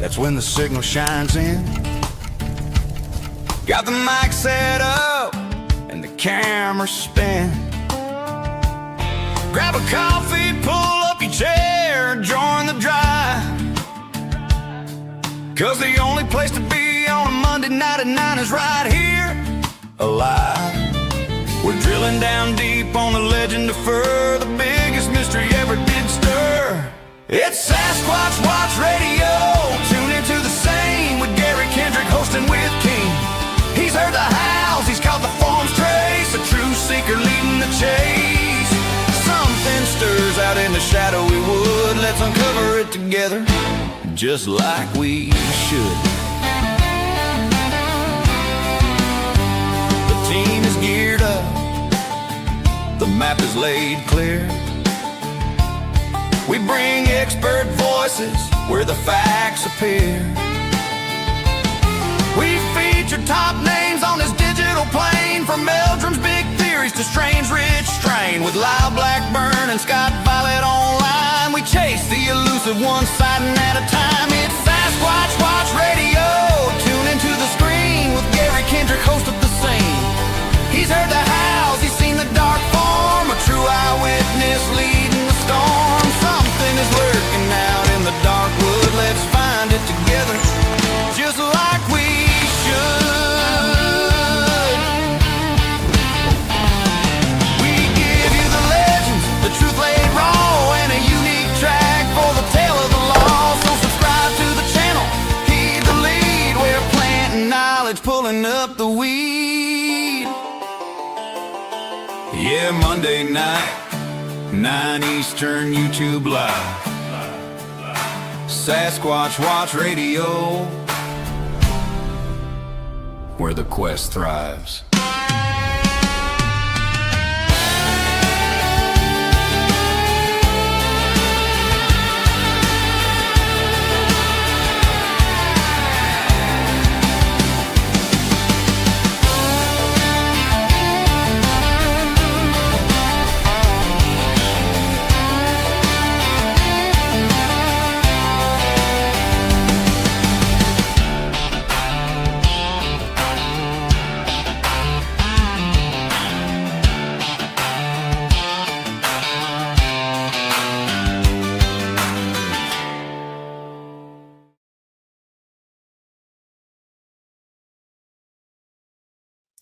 that's when the signal shines in. Got the mic set up and the camera spin. Grab a coffee, pull up your chair, join the drive. 'Cause the only place to be on a Monday night at 9 is right here, alive. We're drilling down deep on the legend of fur, the biggest mystery ever did stir. It's Sasquatch Watch Radio. Tune into the same with Gary Kendrick hosting with King. He's heard the howls, he's caught the form's trace, a true seeker leading the chase. Something stirs out in the shadowy wood. Let's uncover it together, just like we should. The team is geared up, the map is laid clear. We bring expert voices where the facts appear. We feature top names on this digital plane, from Meldrum's big theories to Strange Rich Strain. With Lyle Blackburn and Scott Violet online, we chase the elusive one sighting at a time. It's Sasquatch Watch Radio. Tune into the screen with Gary Kendrick, host of the scene. He's heard the howls, he's seen the dark form, a true eyewitness leading the storm. Something is lurking out in the dark wood. Let's find it together, just like we should. We give you the legends, the truth laid raw, and a unique track for the tale of the law. So subscribe to the channel, heed the lead. We're planting knowledge, pulling up the weed. Yeah, Monday night, 9 Eastern, YouTube Live. Sasquatch Watch Radio, where the quest thrives.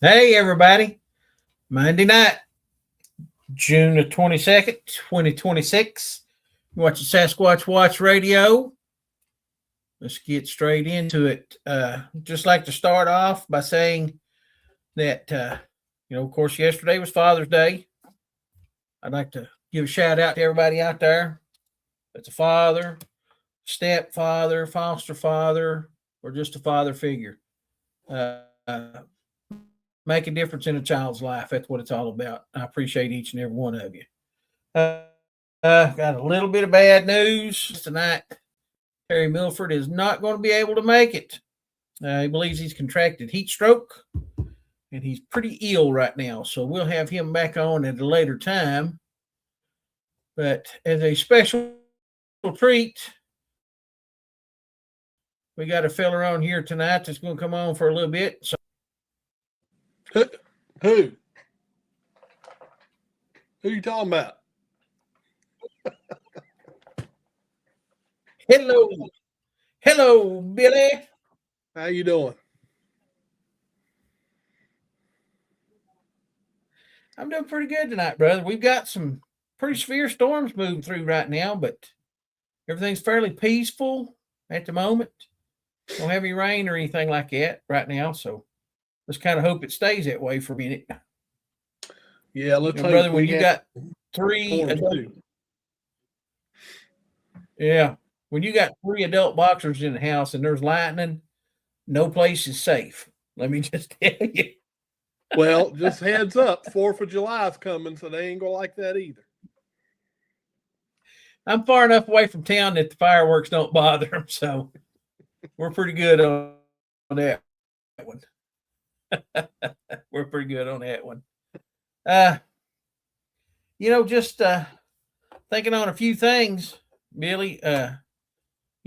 Hey, everybody. Monday night, June the 22nd, 2026. You're watching Sasquatch Watch Radio. Let's get straight into it. Just like to start off by saying that, of course, yesterday was Father's Day. I'd like to give a shout out to everybody out there that's a father, stepfather, foster father, or just a father figure. Make a difference in a child's life. That's what it's all about. I appreciate each and every one of you. Got a little bit of bad news tonight. Terry Milford is not going to be able to make it. He believes he's contracted heat stroke, and he's pretty ill right now. So we'll have him back on at a later time. But as a special treat, we got a fella on here tonight that's going to come on for a little bit. So Who you talking about? Hello, Billy. How you doing? I'm doing pretty good tonight, brother. We've got some pretty severe storms moving through right now, but everything's fairly peaceful at the moment. Don't have any rain or anything like that right now, so let's kind of hope it stays that way for a minute. Yeah, let's hope. Brother, when you got three when you got 3 adult boxers in the house and there's lightning, no place is safe. Let me just tell you. Well, just heads up, 4th of July is coming, so they ain't gonna like that either. I'm far enough away from town that the fireworks don't bother them, so we're pretty good on that one. We're pretty good on that one. Just thinking on a few things, Billy.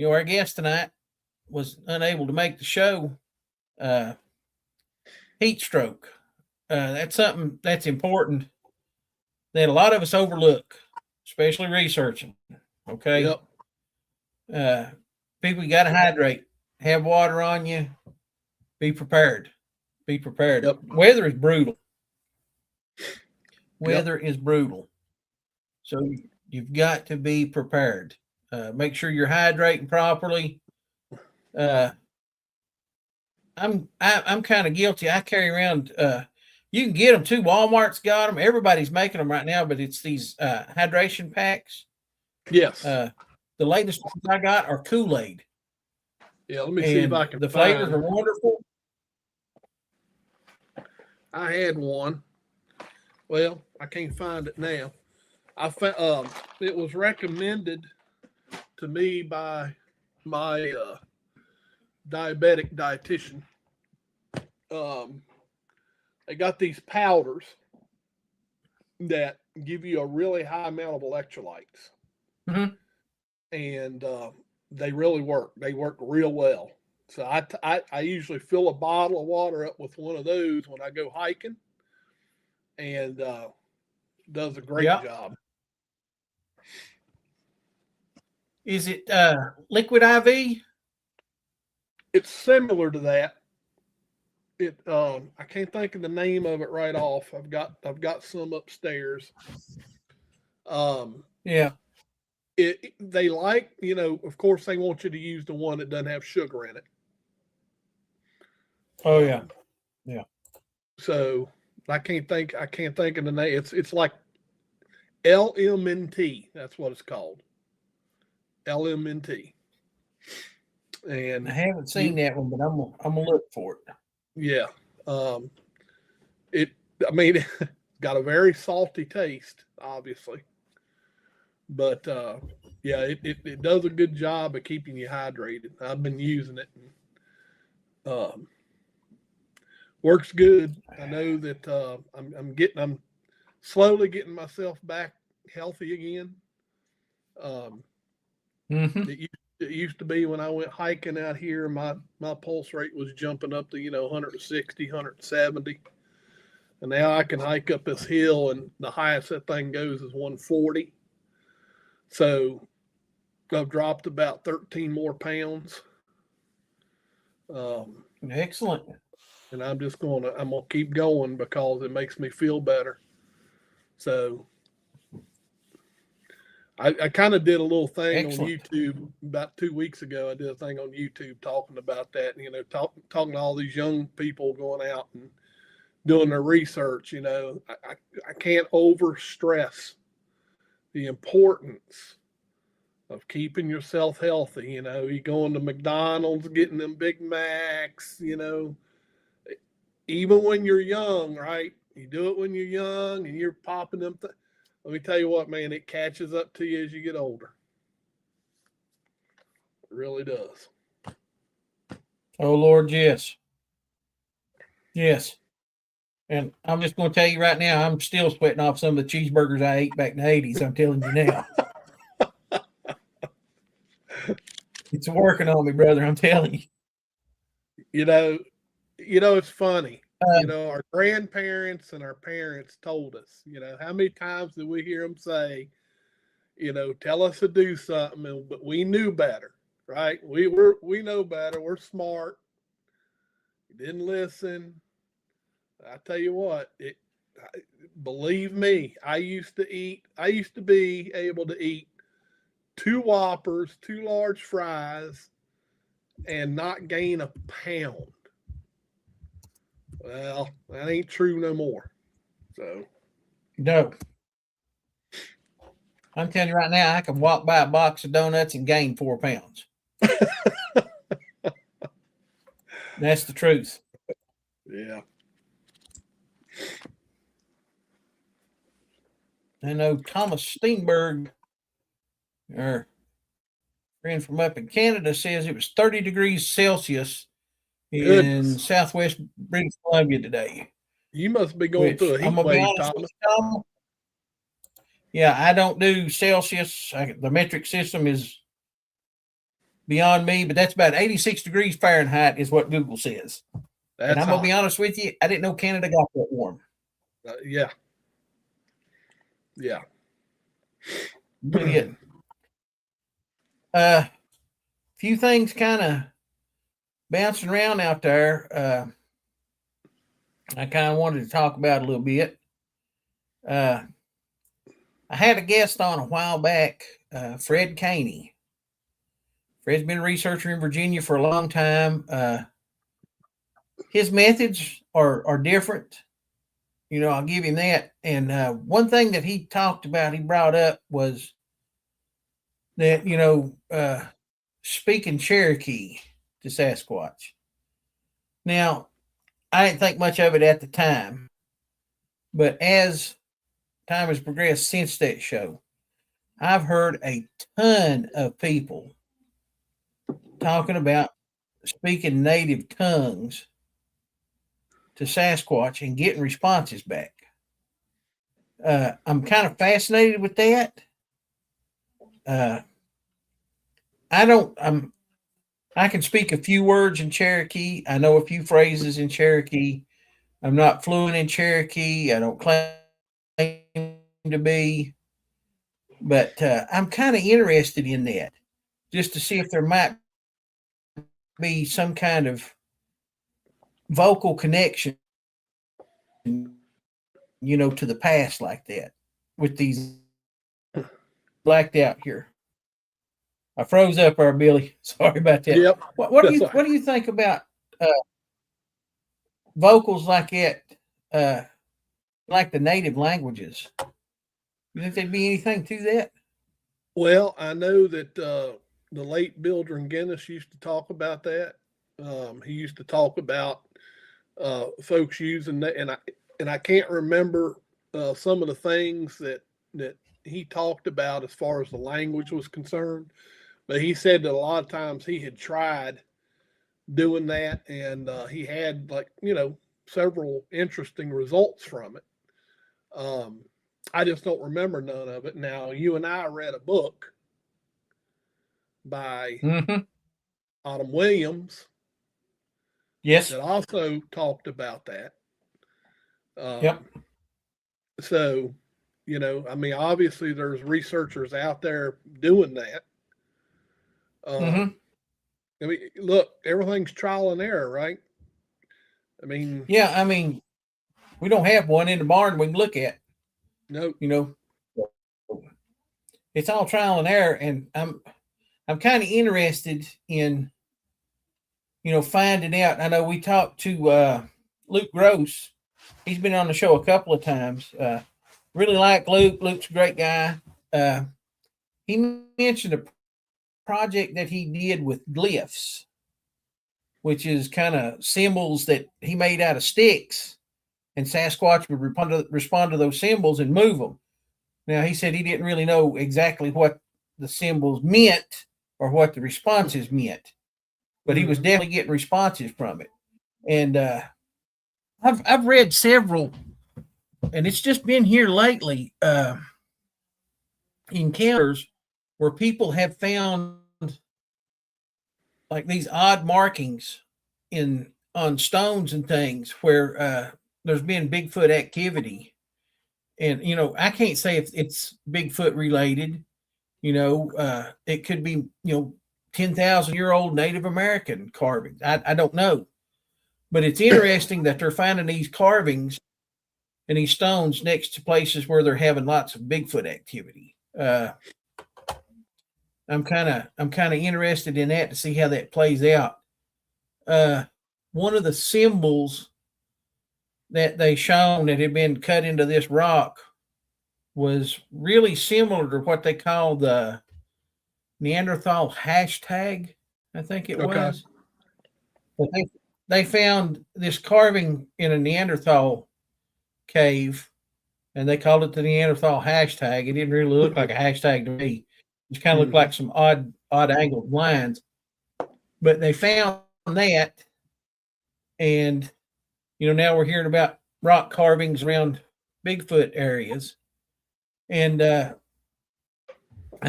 Our guest tonight, was unable to make the show. Heat stroke. That's something that's important that a lot of us overlook, especially researching. Okay. Yep. People, you got to hydrate. Have water on you. Be prepared. Be prepared. Yep. Weather is brutal. Weather is brutal. So you've got to be prepared. Make sure you're hydrating properly. I'm kind of guilty. I carry around. You can get them too. Walmart's got them. Everybody's making them right now, but it's these hydration packs. Yes. The latest ones I got are Kool-Aid. Yeah, let me see if I can. The flavors are wonderful. I had one. Well, I can't find it now. I found it was recommended to me by my diabetic dietitian. They got these powders that give you a really high amount of electrolytes, and they really work. They work real well. So I usually fill a bottle of water up with one of those when I go hiking, and does a great job. Is it liquid IV? It's similar to that. It I can't think of the name of it right off. I've got some upstairs. Yeah. They like, of course they want you to use the one that doesn't have sugar in it. Oh yeah. Yeah. So I can't think of the name. It's like LMNT. That's what it's called. LMNT. And I haven't seen that one, but I'm gonna look for it. Yeah. It's got a very salty taste, obviously. But yeah, it does a good job of keeping you hydrated. I've been using it. And, works good. I know that I'm slowly getting myself back healthy again. It used to be when I went hiking out here, my pulse rate was jumping up to 160, 170, and now I can hike up this hill, and the highest that thing goes is 140. So I've dropped about 13 more pounds. Excellent. And I'm gonna keep going because it makes me feel better. So I kind of did a little thing on YouTube about 2 weeks ago. I did a thing on YouTube talking about that, talking to all these young people going out and doing their research. I can't over stress the importance of keeping yourself healthy. You going to McDonald's, getting them Big Macs, even when you're young, right? You do it when you're young and you're popping them. Let me tell you what, man, it catches up to you as you get older. It really does. Oh, Lord, yes. Yes. And I'm just going to tell you right now, I'm still sweating off some of the cheeseburgers I ate back in the 80s. I'm telling you now. It's working on me, brother. I'm telling you. It's funny. Our grandparents and our parents told us, how many times did we hear them say, tell us to do something, but we knew better, right? We know better. We're smart. You didn't listen. I tell you what, believe me, I used to be able to eat 2 Whoppers, 2 large fries, and not gain a pound. Well, that ain't true no more. So, no. I'm telling you right now, I can walk by a box of donuts and gain 4 pounds. That's the truth. Yeah. I know Thomas Steenberg, our friend from up in Canada, says it was 30 degrees Celsius in southwest British Columbia today. You must be going through a heat wave, Thomas. Yeah, I don't do Celsius. The metric system is beyond me, but that's about 86 degrees Fahrenheit is what Google says. And I'm going to be honest with you, I didn't know Canada got that warm. Yeah. Yeah. But few things kind of bouncing around out there. I kind of wanted to talk about a little bit. I had a guest on a while back, Fred Caney. Fred's been a researcher in Virginia for a long time. His methods are different. You know, I'll give him that. And one thing that he talked about, he brought up was that, you know, speaking Cherokee to Sasquatch. Now, I didn't think much of it at the time, but as time has progressed since that show, I've heard a ton of people talking about speaking native tongues to Sasquatch and getting responses back. I'm kind of fascinated with that. I can speak a few words in Cherokee. I know a few phrases in Cherokee. I'm not fluent in Cherokee. I don't claim to be, but I'm kind of interested in that, just to see if there might be some kind of vocal connection, you know, to the past like that with these blacked out here. I froze up there, Billy. Sorry about that. Yep. What do you think about vocals like that, like the native languages? You think there'd be anything to that? Well, I know that the late Bill Drengenis used to talk about that. He used to talk about folks using that, and I can't remember some of the things that he talked about as far as the language was concerned. But he said that a lot of times he had tried doing that, and he had, like, you know, several interesting results from it. I just don't remember none of it. Now, you and I read a book by Autumn Williams. Yes. That also talked about that. Yep. So, you know, I mean, obviously there's researchers out there doing that. I mean, look, everything's trial and error, right? I mean, yeah, I mean, we don't have one in the barn we can look at. No, you know, it's all trial and error, and I'm kind of interested in, you know, finding out. I know we talked to Luke Gross. He's been on the show a couple of times. Really like Luke. Luke's a great guy. He mentioned a project that he did with glyphs, which is kind of symbols that he made out of sticks, and Sasquatch would respond to those symbols and move them. Now, he said he didn't really know exactly what the symbols meant or what the responses meant, but he was definitely getting responses from it. And I've read several, and it's just been here lately, encounters where people have found like these odd markings on stones and things where there's been Bigfoot activity. And, you know, I can't say if it's Bigfoot related. You know, it could be, 10,000-year-old Native American carvings. I don't know. But it's interesting that they're finding these carvings and these stones next to places where they're having lots of Bigfoot activity. I'm kind of interested in that to see how that plays out. One of the symbols that they shown that had been cut into this rock was really similar to what they call the Neanderthal hashtag, I think it was. But they found this carving in a Neanderthal cave, and they called it the Neanderthal hashtag. It didn't really look like a hashtag to me. It kind of looked like some odd angled lines. But they found that, and now we're hearing about rock carvings around Bigfoot areas. And I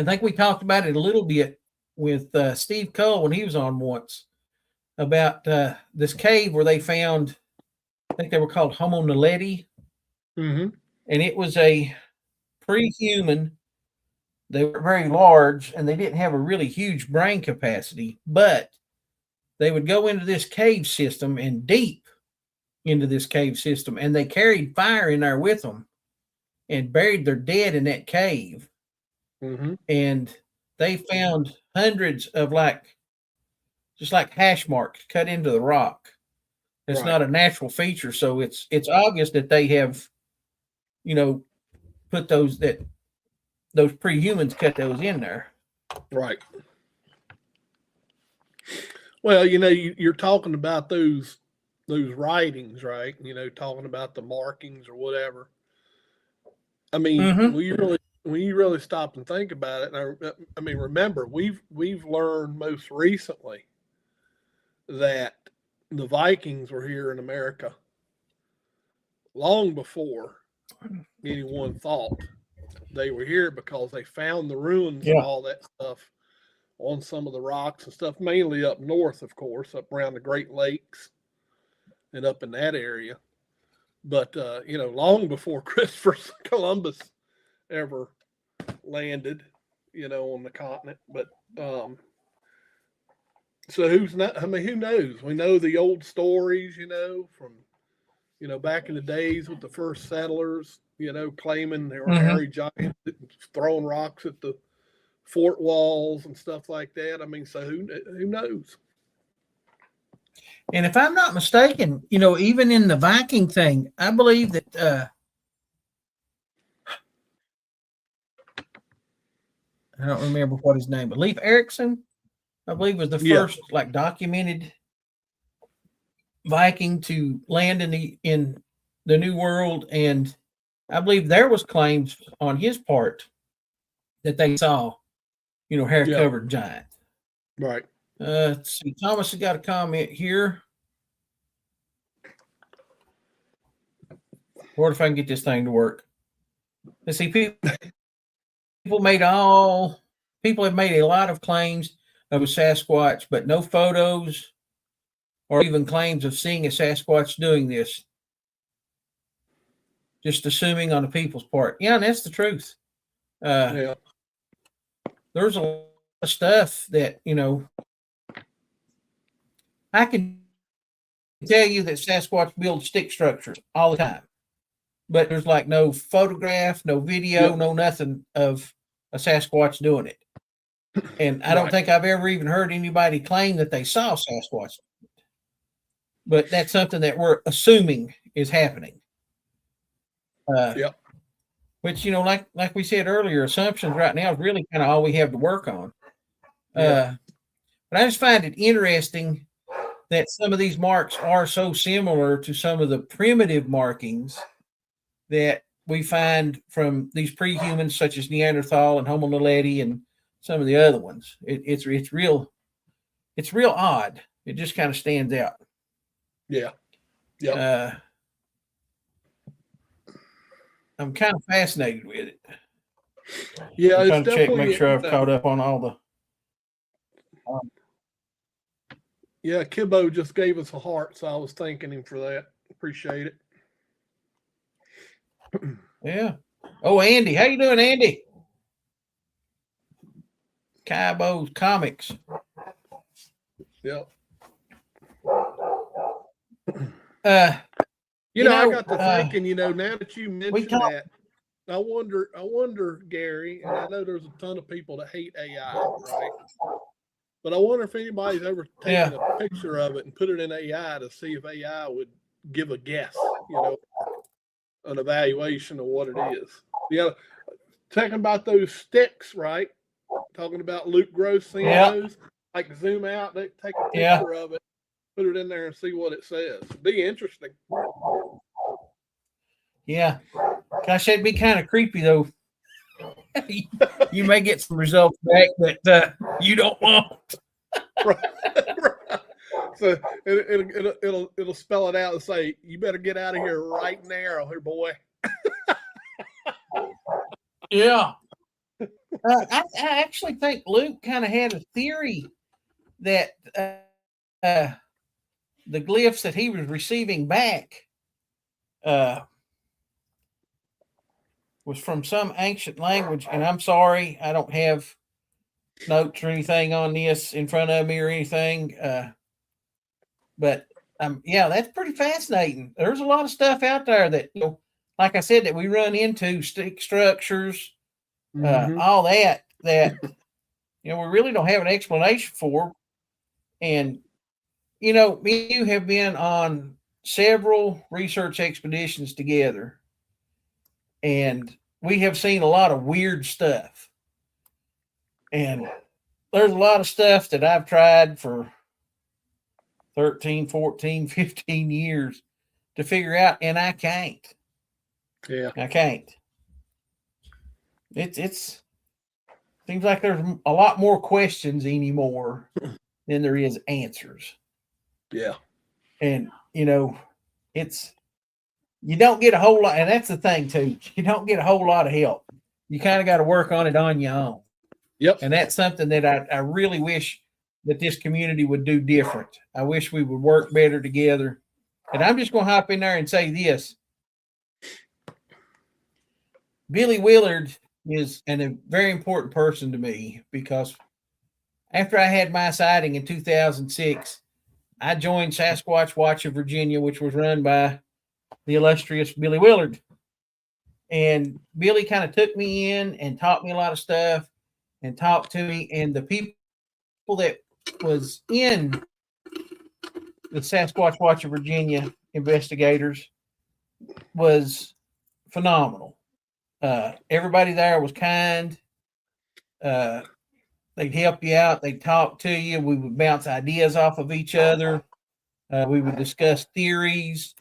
think we talked about it a little bit with Steve Cole when he was on once about this cave where they found, I think they were called Homo naledi, Mm-hmm. and it was a pre-human. They were very large, and they didn't have a really huge brain capacity, but they would go into this cave system and deep into this cave system, and they carried fire in there with them and buried their dead in that cave. Mm-hmm. And they found hundreds of just like hash marks cut into the rock. It's Right. not a natural feature, so it's obvious that they have, put those pre-humans cut those in there. Right. Well, you're talking about those writings, right? Talking about the markings or whatever. I mean, Mm-hmm. when you really stop and think about it, and I mean, remember, we've learned most recently that the Vikings were here in America long before anyone thought they were here, because they found the ruins and all that stuff on some of the rocks and stuff, mainly up north, of course, up around the Great Lakes and up in that area. But, long before Christopher Columbus ever landed, on the continent. But, so who knows? We know the old stories, from, back in the days with the first settlers, claiming they were hairy giants throwing rocks at the fort walls and stuff like that. I mean, so who knows? And if I'm not mistaken, even in the Viking thing, I believe that I don't remember what his name, but Leif Erikson, I believe, was the first documented Viking to land in the New World, and I believe there was claims on his part that they saw, hair-covered giant. Right. Let's see. Thomas has got a comment here. What if I can get this thing to work? Let's see. People have made a lot of claims of a Sasquatch, but no photos or even claims of seeing a Sasquatch doing this. Just assuming on the people's part. Yeah, and that's the truth. There's a lot of stuff that, I can tell you that Sasquatch builds stick structures all the time, but there's no photograph, no video, no nothing of a Sasquatch doing it. And I don't think I've ever even heard anybody claim that they saw Sasquatch. But that's something that we're assuming is happening. Which, like we said earlier, assumptions right now is really kind of all we have to work on. But I just find it interesting that some of these marks are so similar to some of the primitive markings that we find from these pre-humans, such as Neanderthal and Homo naledi and some of the other ones. It's real odd. It just kind of stands out. Yeah. I'm kind of fascinated with it. Yeah, I'm trying to check, make sure I've caught up on all the. Yeah, Kibbo just gave us a heart, so I was thanking him for that. Appreciate it. Yeah. Oh, Andy, how you doing, Andy? Kaibo's Comics. Yeah. I got to thinking, now that you mentioned that, I wonder, Gary, and I know there's a ton of people that hate AI, right? But I wonder if anybody's ever taken a picture of it and put it in AI to see if AI would give a guess, an evaluation of what it is. Talking about those sticks, right? Talking about Luke Gross seeing those, zoom out, take a picture of it, put it in there and see what it says. It'd be interesting. Yeah. Gosh, that'd be kind of creepy, though. You may get some results back that you don't want. Right. So it'll spell it out and say, "You better get out of here right now, here, boy." Yeah. I actually think Luke kind of had a theory that the glyphs that he was receiving back was from some ancient language. And I'm sorry, I don't have notes or anything on this in front of me or anything. But yeah, that's pretty fascinating. There's a lot of stuff out there that, like I said, that we run into, stick structures, all that we really don't have an explanation for. And me and you have been on several research expeditions together, and we have seen a lot of weird stuff. And there's a lot of stuff that I've tried for 13, 14, 15 years to figure out, and I can't. Yeah. I can't. It's seems like there's a lot more questions anymore than there is answers. Yeah. And, it's, you don't get a whole lot, and that's the thing too. You don't get a whole lot of help. You kind of got to work on it on your own. Yep. And that's something that I really wish that this community would do different. I wish we would work better together. And I'm just going to hop in there and say this. Billy Willard is a very important person to me, because after I had my sighting in 2006, I joined Sasquatch Watch of Virginia, which was run by the illustrious Billy Willard. And Billy kind of took me in and taught me a lot of stuff and talked to me. And the people that was in the Sasquatch Watch of Virginia investigators was phenomenal. Everybody there was kind. They'd help you out. They'd talk to you. We would bounce ideas off of each other. We would discuss theories.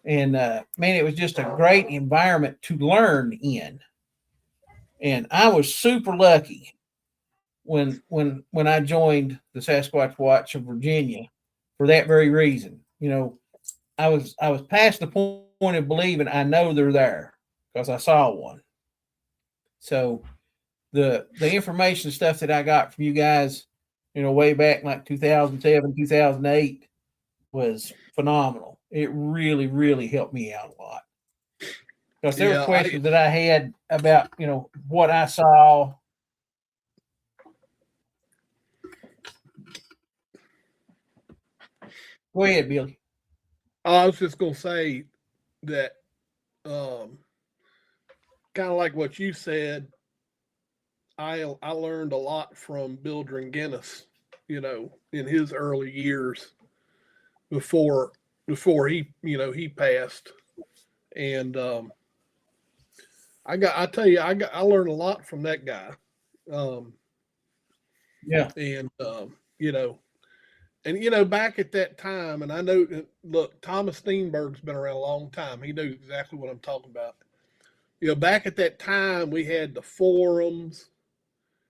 And man, it was just a great environment to learn in. And I was super lucky when I joined the Sasquatch Watch of Virginia for that very reason. I was past the point of believing I know they're there because I saw one. So the information stuff that I got from you guys, way back like 2007, 2008 was phenomenal. It really, really helped me out a lot. Because there were questions that I had about, what I saw. Go ahead, Billy. I was just going to say that kind of like what you said, I learned a lot from Bill Dringennis, in his early years before he passed. And I learned a lot from that guy. Yeah. And back at that time, and I know, look, Thomas Steenberg's been around a long time. He knows exactly what I'm talking about. Back at that time, we had the forums,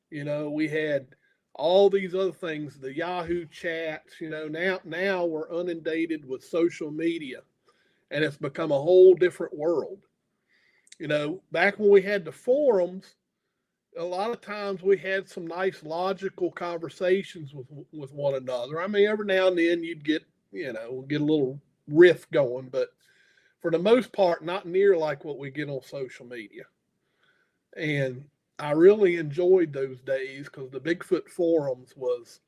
we had all these other things, the Yahoo chats, now we're inundated with social media, and it's become a whole different world. Back when we had the forums, a lot of times we had some nice logical conversations with one another. I mean, every now and then you'd get a little riff going, but for the most part, not near like what we get on social media. And I really enjoyed those days because the Bigfoot forums was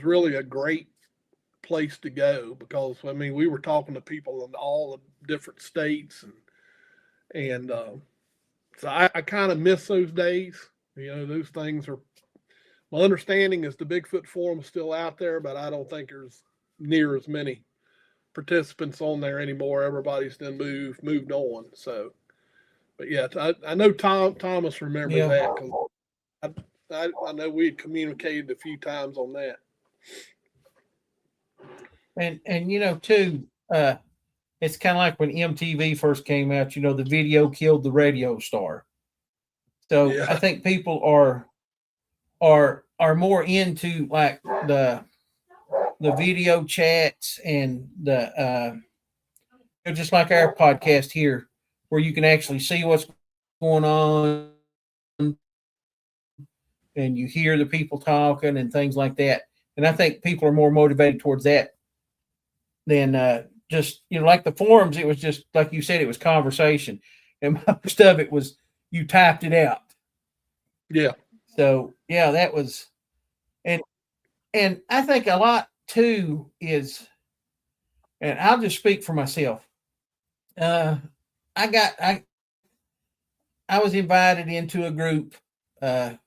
really a great place to go, because we were talking to people in all the different states, and so I kind of miss those days. Those things are, my understanding is the Bigfoot forum is still out there, but I don't think there's near as many participants on there anymore. Everybody's then moved on. So, but yeah, I know Thomas remembers that, because I know we had communicated a few times on that. And too, it's kind of like when MTV first came out, the video killed the radio star. So I think people are more into like the video chats and the just like our podcast here, where you can actually see what's going on, and you hear the people talking and things like that. And I think people are more motivated towards that than just, like the forums. It was just, like you said, it was conversation. And most of it was you typed it out. Yeah. So, yeah, that was, and I think a lot too is, and I'll just speak for myself. I was invited into a group here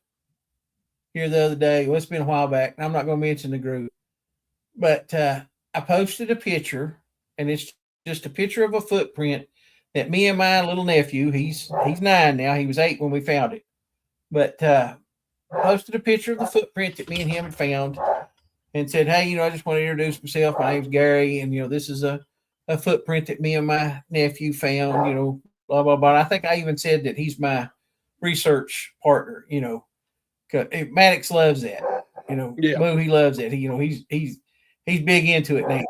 the other day. Well, it's been a while back. I'm not going to mention the group, but I posted a picture, and it's just a picture of a footprint that me and my little nephew, he's 9 now. He was 8 when we found it, but posted a picture of the footprint that me and him had found, and said, "Hey, I just want to introduce myself. My name's Gary, and this is a footprint that me and my nephew found. Blah blah blah." I think I even said that he's my research partner. Cause Maddox loves that. Yeah. Boo, he loves it. He's big into it now.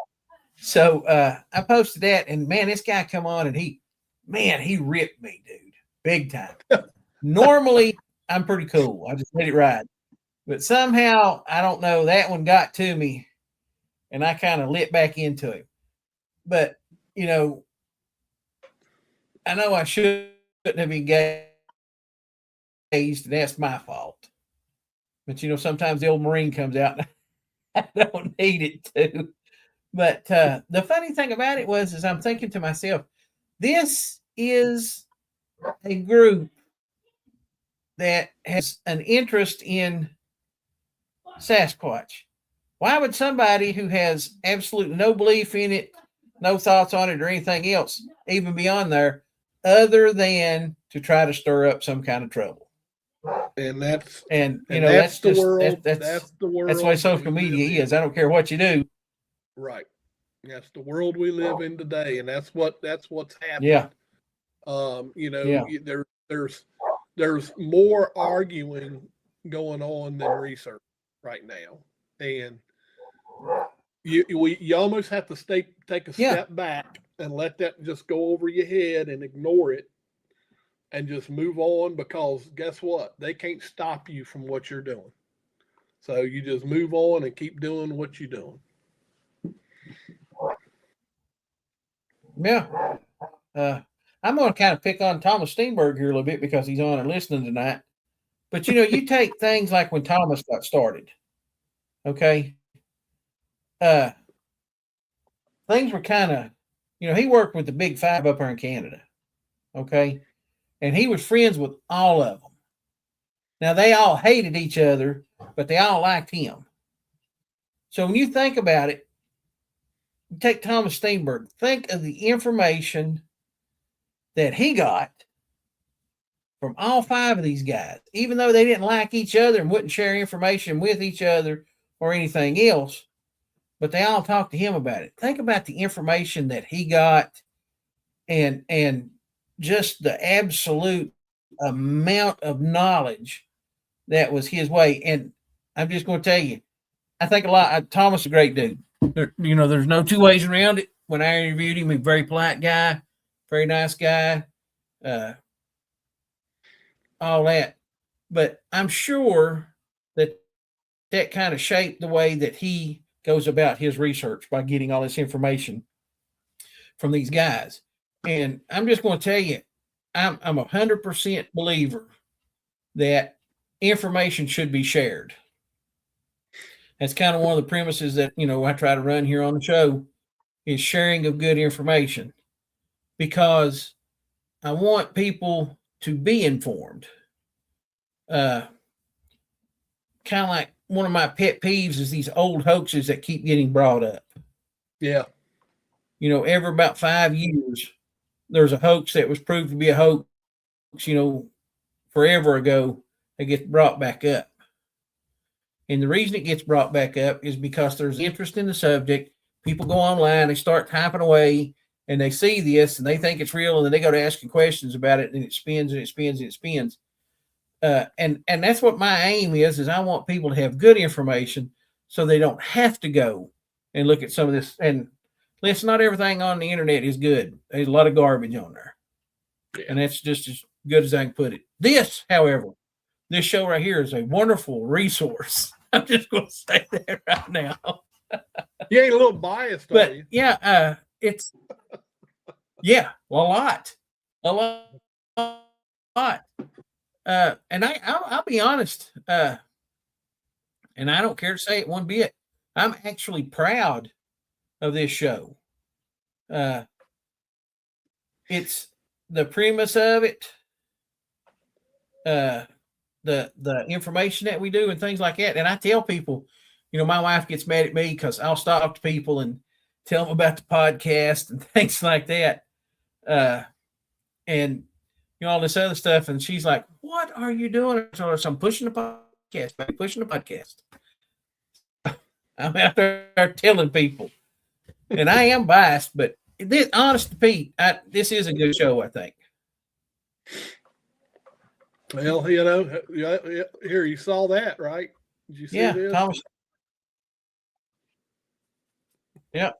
So I posted that, and man, this guy come on, and he ripped me, dude, big time. Normally, I'm pretty cool. I just let it ride. But somehow, I don't know, that one got to me, and I kind of lit back into him. But, I know I shouldn't have engaged, and that's my fault. But, sometimes the old Marine comes out, and I don't need it to. But the funny thing about it is I'm thinking to myself, this is a group that has an interest in Sasquatch. Why would somebody who has absolutely no belief in it, no thoughts on it or anything else even be on there other than to try to stir up some kind of trouble? And that's that's the just, world. That's the world. That's the way social media is. I don't care what you do. Right. That's the world we live in today, and that's what's happening. Yeah. There's more arguing going on than research right now, and you almost have to take a step back and let that just go over your head and ignore it, and just move on, because guess what? They can't stop you from what you're doing. So you just move on and keep doing what you're doing. Yeah. I'm going to kind of pick on Thomas Steenberg here a little bit because he's on and listening tonight. But, you take things like when Thomas got started, okay? Things were kind of, he worked with the Big Five up there in Canada, okay? And he was friends with all of them. Now, they all hated each other, but they all liked him. So when you think about it, you take Thomas Steenberg, think of the information that he got from all 5 of these guys, even though they didn't like each other and wouldn't share information with each other or anything else, but they all talked to him about it. Think about the information that he got and just the absolute amount of knowledge that was his way. And I'm just going to tell you, I think Thomas is a great dude. There's no two ways around it. When I interviewed him, he's a very polite guy, very nice guy, all that. But I'm sure that kind of shaped the way that he goes about his research by getting all this information from these guys. And I'm just going to tell you, I'm 100% believer that information should be shared. That's kind of one of the premises that, I try to run here on the show, is sharing of good information, because I want people to be informed. Kind of like one of my pet peeves is these old hoaxes that keep getting brought up. Yeah. Every about 5 years, there's a hoax that was proved to be a hoax, forever ago, that gets brought back up. And the reason it gets brought back up is because there's interest in the subject. People go online, they start typing away, and they see this, and they think it's real, and then they go to asking questions about it, and it spins, and it spins, and it spins. And that's what my aim is I want people to have good information so they don't have to go and look at some of this. And listen, not everything on the internet is good. There's a lot of garbage on there. Yeah. And that's just good as I can put it. This, however, this show right here is a wonderful resource. I'm just going to say that right now. You ain't a little biased, are But you? yeah, it's a lot. And I'll be honest, and I don't care to say it one bit. I'm actually proud of this show. It's the premise of it, the information that we do and things like that. And I tell people, my wife gets mad at me because I'll stop to people and tell them about the podcast and things like that. And all this other stuff. And she's like, "What are you doing?" So I'm pushing the podcast. I'm out there telling people. And I am biased, but this, honest to Pete, this is a good show, I think. Well, here you saw that, right? Did you see this? Thomas. Yeah.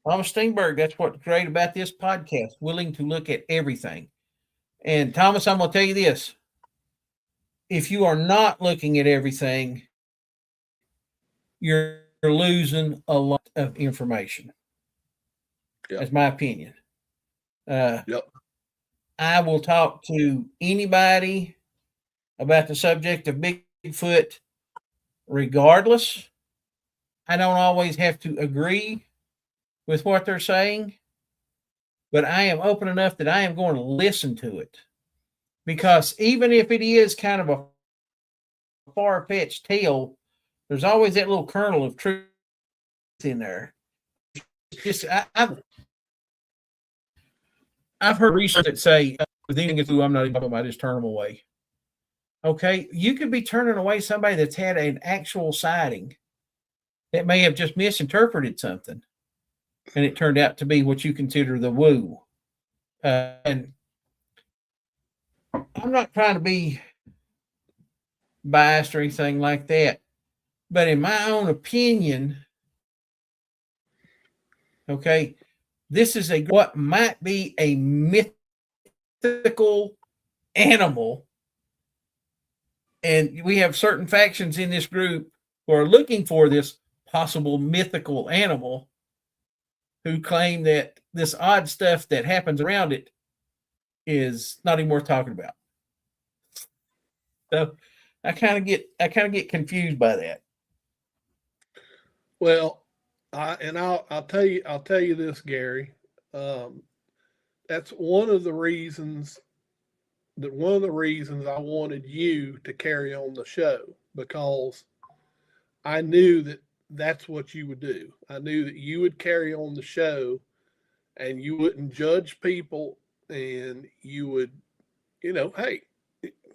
Thomas Steinberg, that's what's great about this podcast, willing to look at everything. And Thomas, I'm going to tell you this. If you are not looking at everything, you're losing a lot of information. Yep. That's my opinion. I will talk to anybody about the subject of Bigfoot regardless. I don't always have to agree with what they're saying, but I am open enough that I am going to listen to it, because even if it is kind of a far-fetched tale, there's always that little kernel of truth in there. Just I've heard research that say, I'm not even talking about, just turn them away. Okay, you could be turning away somebody that's had an actual sighting that may have just misinterpreted something, and it turned out to be what you consider the woo. And I'm not trying to be biased or anything like that, but in my own opinion, okay, this is what might be a mythical animal. And we have certain factions in this group who are looking for this possible mythical animal, who claim that this odd stuff that happens around it is not even worth talking about. So I kind of get confused by that. Well, I'll tell you this, Gary. That's one of the reasons I wanted you to carry on the show, because I knew that that's what you would do. I knew that you would carry on the show and you wouldn't judge people, and you would, hey,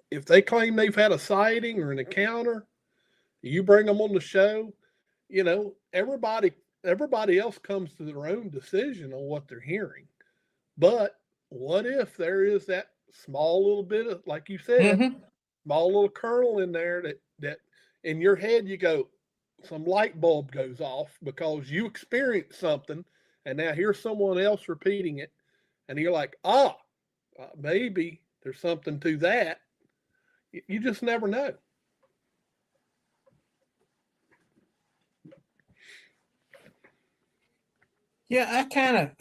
if they claim they've had a sighting or an encounter, you bring them on the show. Everybody else comes to their own decision on what they're hearing. But what if there is that small little bit of, like you said, small little kernel in there that in your head you go, some light bulb goes off because you experienced something, and now here's someone else repeating it, and you're like, maybe there's something to that. You just never know. Yeah, I kind of,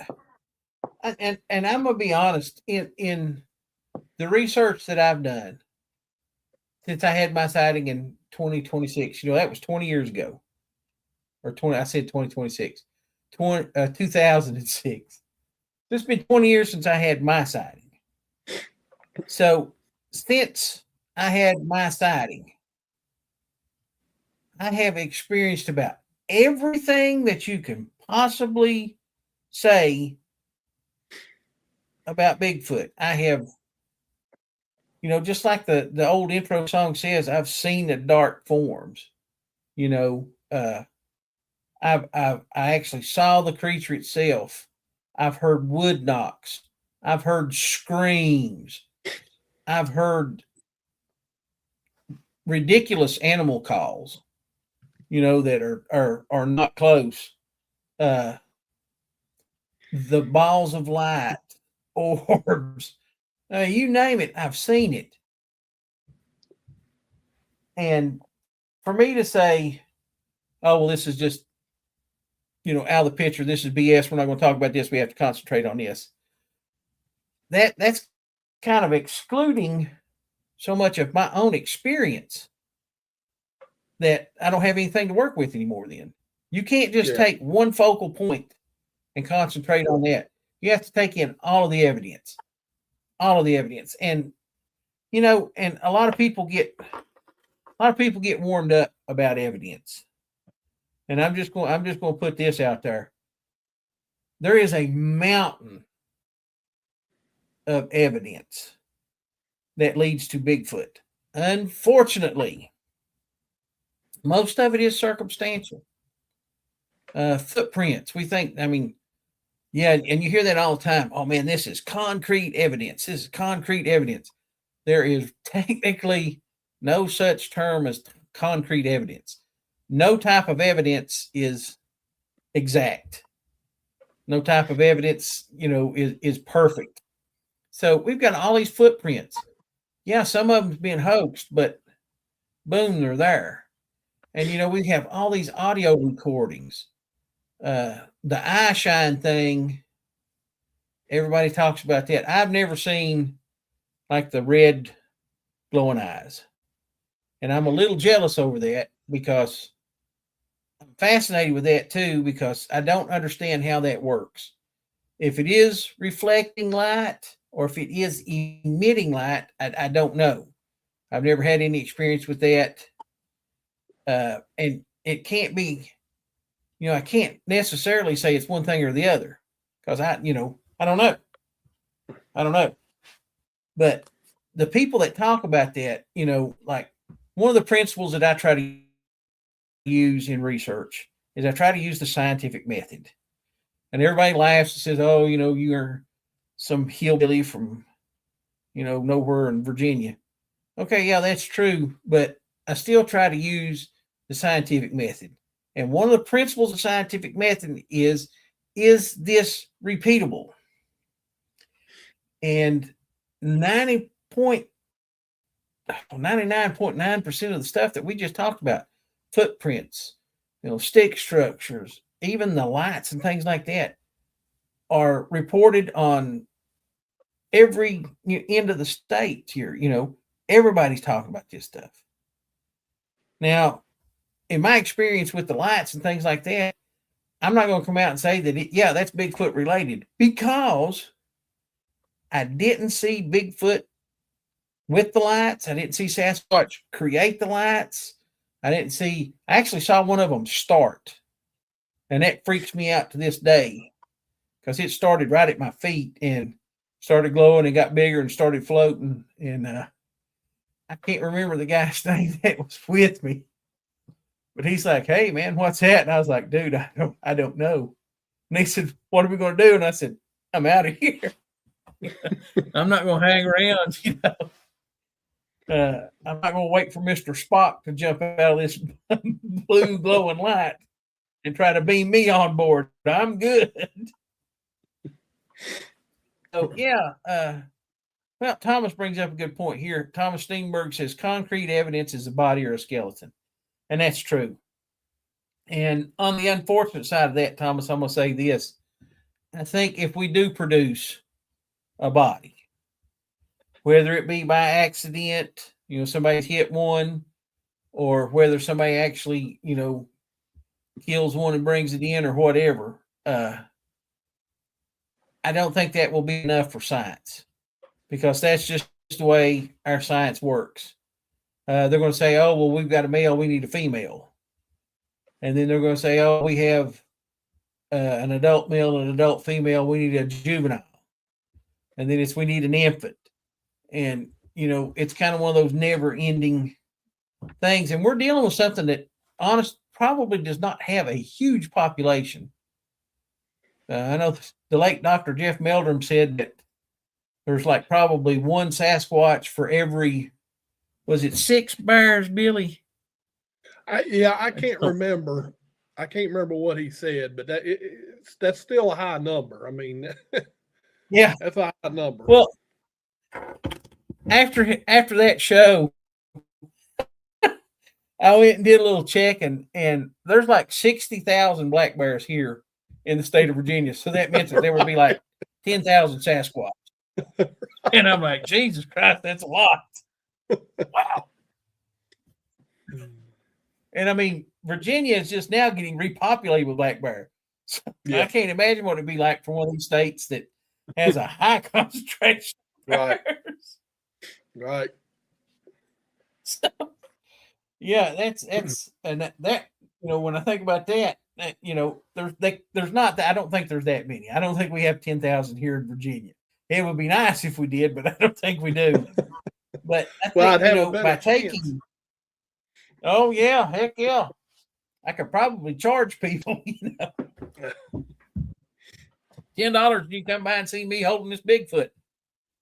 and I'm gonna be honest, in the research that I've done since I had my sighting in 2026, that was 20 years ago, or 20. I said 2026, 2006. It's been 20 years since I had my sighting. So since I had my sighting, I have experienced about everything that you can possibly say about Bigfoot. I have, just like the old intro song says, I've seen the dark forms. I actually saw the creature itself. I've heard wood knocks. I've heard screams. I've heard ridiculous animal calls, that are not close. the balls of light, orbs, you name it, I've seen it. And for me to say, oh, well, this is just, out of the picture, this is BS, we're not going to talk about this, we have to concentrate on this. That's kind of excluding so much of my own experience that I don't have anything to work with anymore then. You can't just take one focal point and concentrate on that. You have to take in all of the evidence. And, and a lot of people get warmed up about evidence. And I'm just going to put this out there. There is a mountain of evidence that leads to Bigfoot. Unfortunately, most of it is circumstantial. Footprints. We think, and you hear that all the time. Oh man, this is concrete evidence. This is concrete evidence. There is technically no such term as concrete evidence. No type of evidence is exact. No type of evidence, is perfect. So we've got all these footprints. Yeah, some of them's been hoaxed, but boom, they're there. And we have all these audio recordings. The eye shine thing, everybody talks about that. I've never seen like the red glowing eyes. And I'm a little jealous over that because I'm fascinated with that too, because I don't understand how that works. If it is reflecting light or if it is emitting light, I don't know. I've never had any experience with that. And it can't be, I can't necessarily say it's one thing or the other because I don't know. But the people that talk about that, like one of the principles that I try to use in research is I try to use the scientific method. And everybody laughs and says, oh, you're some hillbilly from, nowhere in Virginia. Okay, yeah, that's true. But I still try to use the scientific method. And one of the principles of scientific method is this repeatable? And 99.9% of the stuff that we just talked about, footprints, stick structures, even the lights and things like that, are reported on every end of the state here. Everybody's talking about this stuff. Now, in my experience with the lights and things like that, I'm not going to come out and say that, that's Bigfoot related, because I didn't see Bigfoot with the lights. I didn't see Sasquatch create the lights. I actually saw one of them start. And that freaks me out to this day because it started right at my feet and started glowing and got bigger and started floating. And I can't remember the guy's name that was with me. But he's like, hey, man, what's that? And I was like, dude, I don't know. And he said, what are we going to do? And I said, I'm out of here. I'm not going to hang around, I'm not going to wait for Mr. Spock to jump out of this blue glowing light and try to beam me on board. I'm good. So, well, Thomas brings up a good point here. Thomas Steenberg says concrete evidence is a body or a skeleton. And that's true. And on the unfortunate side of that, Thomas, I'm going to say this. I think if we do produce a body, whether it be by accident, somebody's hit one, or whether somebody actually, kills one and brings it in or whatever, I don't think that will be enough for science, because that's just the way our science works. They're going to say, oh, well, we've got a male, we need a female. And then they're going to say, oh, we have an adult male and an adult female, we need a juvenile. And then we need an infant. And, it's kind of one of those never ending things. And we're dealing with something that probably does not have a huge population. I know the late Dr. Jeff Meldrum said that there's like probably one Sasquatch for every, was it 6 bears, Billy? I can't remember. I can't remember what he said, but that's still a high number. I mean, Yeah. that's a high number. Well, after that show, I went and did a little checking, and there's like 60,000 black bears here in the state of Virginia. So that meant that there would be like 10,000 Sasquatch. And I'm like, Jesus Christ, that's a lot. Wow. And I mean, Virginia is just now getting repopulated with black bear. So I can't imagine what it'd be like for one of these states that has a high concentration of bears. Right. So, yeah, that's and that when I think about that, there's not that. I don't think there's that many. I don't think we have 10,000 here in Virginia. It would be nice if we did, but I don't think we do. But I think, by taking, oh yeah, heck yeah, I could probably charge people, $10 you come by and see me holding this Bigfoot.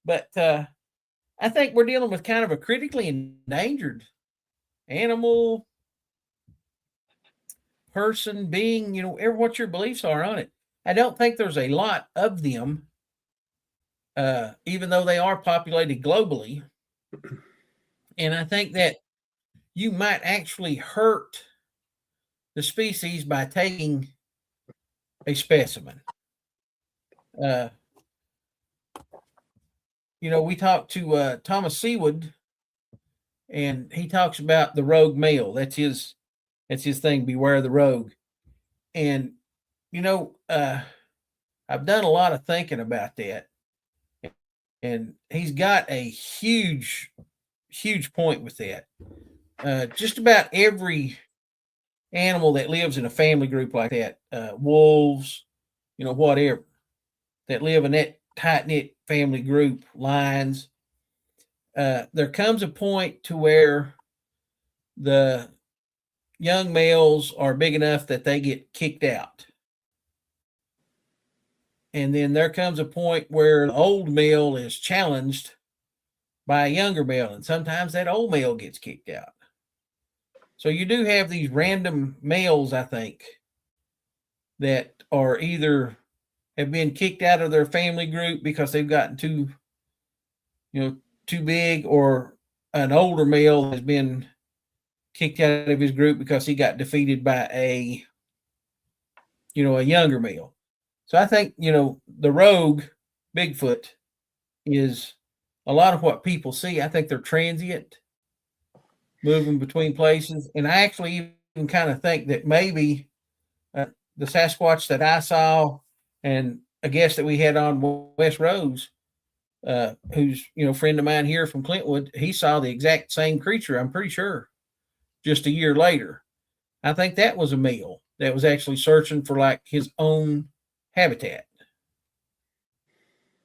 But I think we're dealing with kind of a critically endangered animal, person, being, what your beliefs are on it. I don't think there's a lot of them, even though they are populated globally. And I think that you might actually hurt the species by taking a specimen. We talked to Thomas Seawood, and he talks about the rogue male. That's his thing. Beware the rogue. And I've done a lot of thinking about that, and he's got a huge point with that. Just about every animal that lives in a family group like that, wolves, whatever, that live in that tight-knit family group, lions, there comes a point to where the young males are big enough that they get kicked out. And then there comes a point where the old male is challenged by a younger male, and sometimes that old male gets kicked out. So you do have these random males, I think, that are either have been kicked out of their family group because they've gotten too big, or an older male has been kicked out of his group because he got defeated by a younger male. So I think, the rogue Bigfoot is a lot of what people see. I think they're transient, moving between places. And I actually even kind of think that maybe the Sasquatch that I saw, and a guest that we had on, Wes Rose, who's, a friend of mine here from Clintwood, he saw the exact same creature, I'm pretty sure, just a year later. I think that was a male that was actually searching for like his own habitat.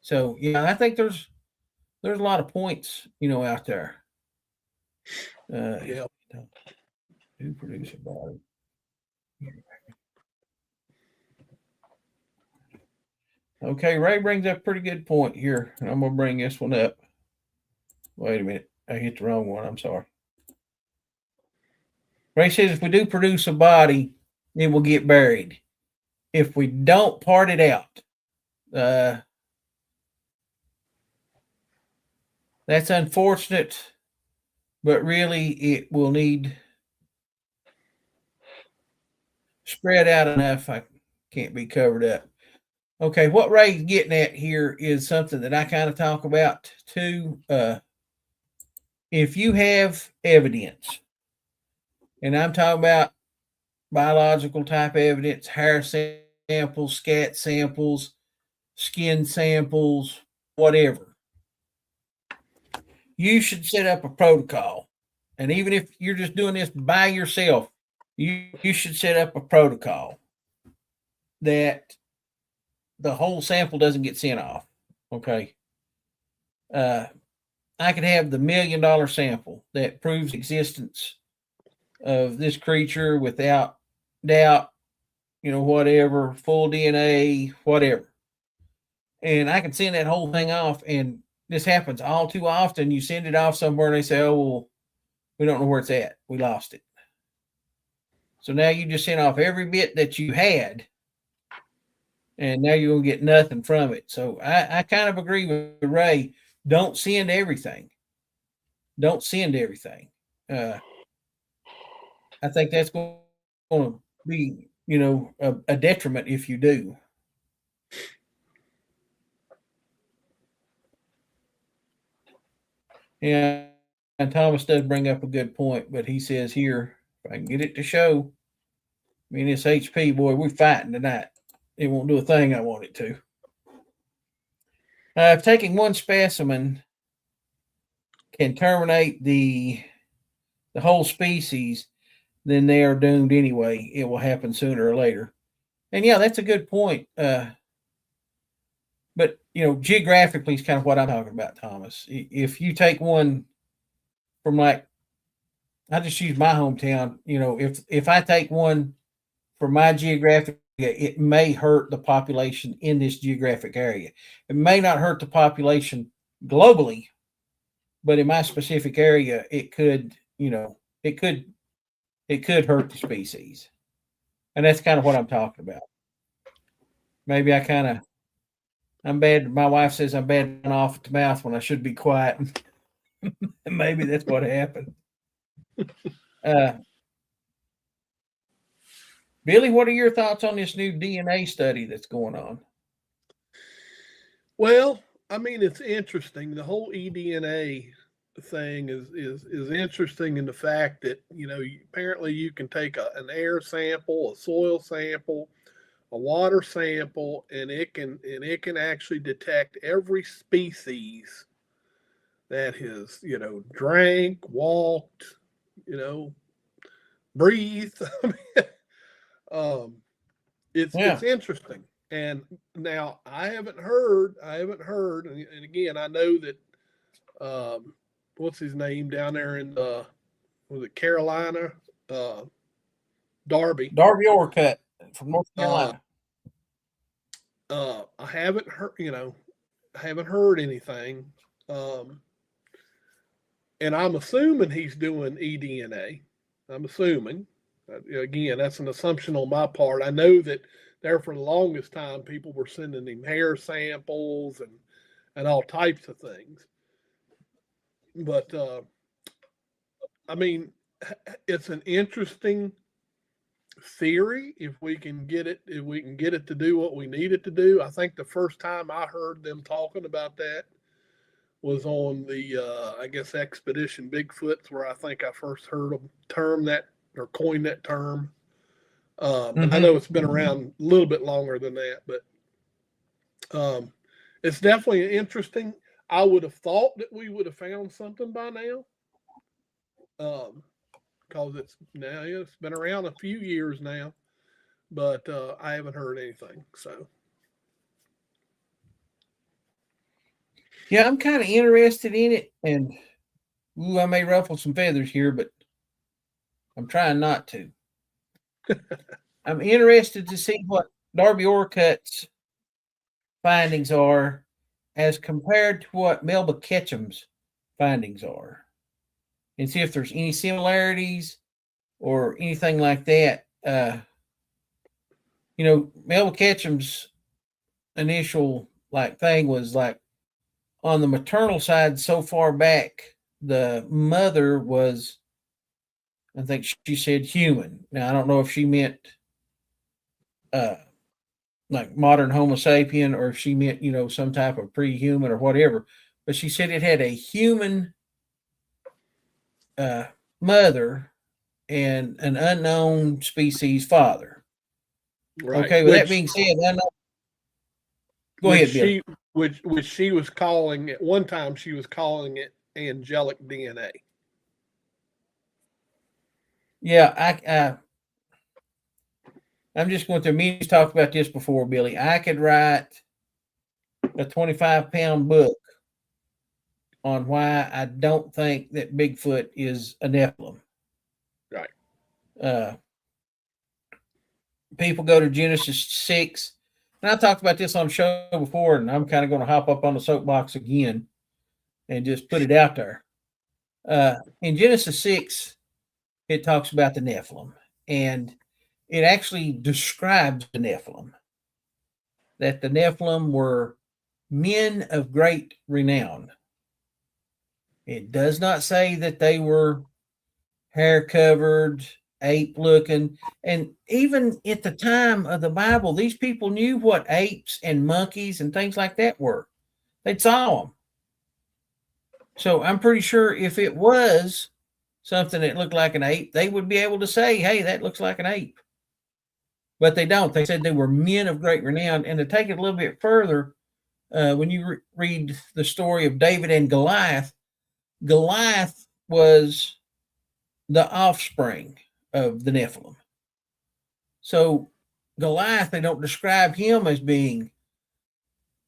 So, I think there's a lot of points, out there. Who produce a body? Okay, Ray brings up a pretty good point here, and I'm gonna bring this one up. Wait a minute, I hit the wrong one. I'm sorry. Ray says if we do produce a body, it will get buried. If we don't part it out, that's unfortunate, but really it will need spread out enough. I can't be covered up. Okay, what Ray's getting at here is something that I kind of talk about too. If you have evidence, and I'm talking about biological type evidence, hair samples, scat samples, skin samples, whatever, you should set up a protocol. And even if you're just doing this by yourself, you should set up a protocol that the whole sample doesn't get sent off. Okay. I could have the $1 million sample that proves existence of this creature without doubt, whatever, full DNA, whatever. And I can send that whole thing off, and this happens all too often. You send it off somewhere and they say, oh, well, we don't know where it's at. We lost it. So now you just sent off every bit that you had, and now you're going to get nothing from it. So I kind of agree with Ray. Don't send everything. Don't send everything. I think that's going to be, a detriment if you do. Yeah, and Thomas does bring up a good point, but he says here, if I can get it to show, me and this HP boy, we're fighting tonight. It won't do a thing I want it to. If taking one specimen can terminate the whole species, then they are doomed anyway. It will happen sooner or later. And yeah, that's a good point. But geographically is kind of what I'm talking about, Thomas. If you take one from I just use my hometown. If I take one from my geographic, it may hurt the population in this geographic area. It may not hurt the population globally, but in my specific area, it could hurt the species. And that's kind of what I'm talking about. Maybe I'm bad. My wife says I'm bad off at the mouth when I should be quiet. Maybe that's what happened. Billy, what are your thoughts on this new DNA study that's going on? Well, I mean, it's interesting. The whole eDNA thing is interesting in the fact that apparently you can take an air sample, a soil sample, a water sample, and it can actually detect every species that has drank, walked, breathed. It's interesting. And now I haven't heard, and again, I know that what's his name down there in was it Carolina? Darby Orcutt from North Carolina. I haven't heard anything. And I'm assuming he's doing eDNA. I'm assuming. Again, that's an assumption on my part. I know that there for the longest time, people were sending him hair samples and all types of things. But I mean, it's an interesting theory if we can get it to do what we need it to do. I think the first time I heard them talking about that was on the I guess Expedition Bigfoot's, where I think I first heard them term that or coin that term. I know it's been around a little bit longer than that, but it's definitely interesting. I would have thought that we would have found something by now, because it's been around a few years now, but I haven't heard anything. So yeah, I'm kind of interested in it, and I may ruffle some feathers here, but I'm trying not to. I'm interested to see what Darby Orcutt's findings are as compared to what Melba Ketchum's findings are, and see if there's any similarities or anything like that. Melba Ketchum's initial thing was on the maternal side so far back, the mother was, I think she said, human. Now, I don't know if she meant modern Homo sapien or if she meant, some type of pre-human or whatever. But she said it had a human mother and an unknown species father. Right. Okay, with that being said, go ahead, Bill. Which she was calling, at one time, she was calling it angelic DNA. Yeah, I'm just going through. We've talked about this before, Billy. I could write a 25-pound book on why I don't think that Bigfoot is a Nephilim. Right. People go to Genesis 6, and I talked about this on the show before, and I'm kind of going to hop up on the soapbox again and just put it out there. In Genesis 6, it talks about the Nephilim, and it actually describes the Nephilim. that the Nephilim were men of great renown. It does not say that they were hair covered, ape looking. And even at the time of the Bible, these people knew what apes and monkeys and things like that were. They saw them. So I'm pretty sure if it was something that looked like an ape, they would be able to say, hey, that looks like an ape. But they don't. They said they were men of great renown. And to take it a little bit further, when you read the story of David and Goliath, Goliath was the offspring of the Nephilim. So Goliath, they don't describe him as being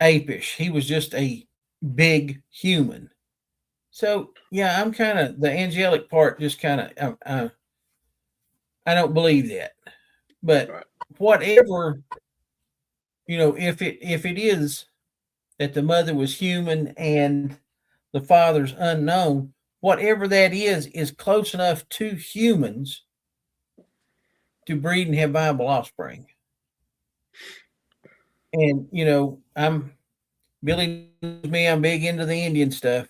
apish. He was just a big human. So yeah, I'm kind of the angelic part. Just kind of, I don't believe that. But whatever, if it is that the mother was human and the father's unknown, whatever that is close enough to humans to breed and have viable offspring. And Billy knows me, I'm big into the Indian stuff.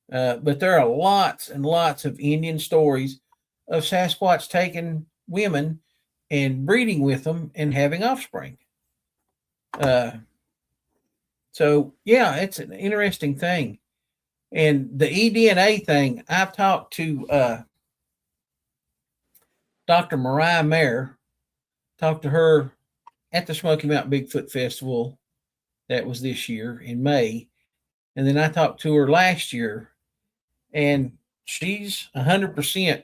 But there are lots and lots of Indian stories of Sasquatch taking women and breeding with them and having offspring. So yeah, it's an interesting thing. And the eDNA thing, I've talked to Dr. Mariah Mayer, talked to her at the Smoky Mountain Bigfoot Festival that was this year in May. And then I talked to her last year, and she's 100%